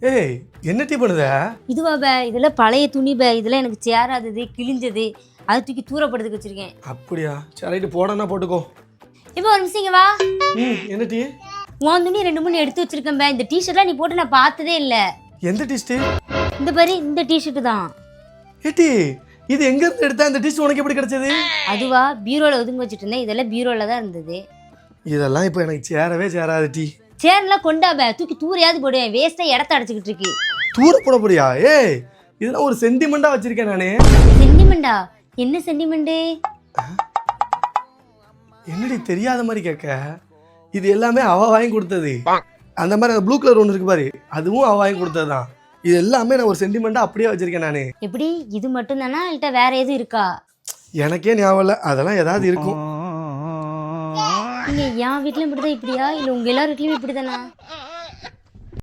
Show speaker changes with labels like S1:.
S1: ஏய் என்ன டீ பண்ணுத?
S2: இதுவா பே, இதெல்லாம் பழைய துணி பே, இதெல்லாம் எனக்கு சேராதது, கிழிஞ்சது, அதை தூக்கி தூரப்படுத்துக்கு வச்சிருக்கேன்.
S1: அப்படியா? சரி ரைட்டு, போடனா போட்டுக்கோ.
S2: இப்போ ஒரு நிமிஷம் இங்க வா.
S1: என்ன டீ?
S2: உன் துணி 2 3 எடுத்து வச்சிருக்கேன் பே. இந்த டிஷர்ட்லாம் நீ போட்டு நான் பார்த்ததே இல்ல.
S1: எந்த டீஸ்ட்?
S2: இந்த பாரு, இந்த டிஷர்ட் தான்.
S1: ஏட்டி இது எங்க இருந்து எடுத்தா? இந்த டீஸ்ட் உனக்கு எப்படி கிடைச்சது?
S2: அதுவா, பீரோல ஒதுங்க வச்சுட்டு இருந்தேன். இதெல்லாம் பீரோல தான் இருந்தது.
S1: இதெல்லாம் இப்போ எனக்கு சேரவே சேராது டீ.
S2: சேர்லாம் கொண்டா பே, தூக்கி தூரையாவது போடுவேன். வேஸ்டா இடத்த அடைச்சிக்கிட்டு இருக்கு.
S1: தூர போட போறியா? ஏய் இதெல்லாம் ஒரு சென்டிமெண்டா வச்சிருக்கேன் நானே.
S2: சென்டிமெண்டா? என்ன சென்டிமெண்ட்?
S1: என்னடி தெரியாத மாதிரி கேட்க? இது எல்லாமே அவ வாங்கி கொடுத்தது. அந்த மாதிரி அந்த ப்ளூ கலர் ஒன்று இருக்கு பாரு, அதுவும் அவ வாங்கி கொடுத்ததுதான். இது எல்லாமே நான் ஒரு சென்டிமெண்டா அப்படியே வச்சிருக்கேன் நானு.
S2: எப்படி, இது மட்டும் தானா இல்ல வேற எதுவும் இருக்கா?
S1: எனக்கே ஞாபகம் இல்லை, அதெல்லாம் ஏதாவது இருக்கும்.
S2: நீங்க என் வீட்லயும் இப்படிதான் இப்படியா, இல்ல உங்க எல்லார் வீட்லயும் இப்படிதானா?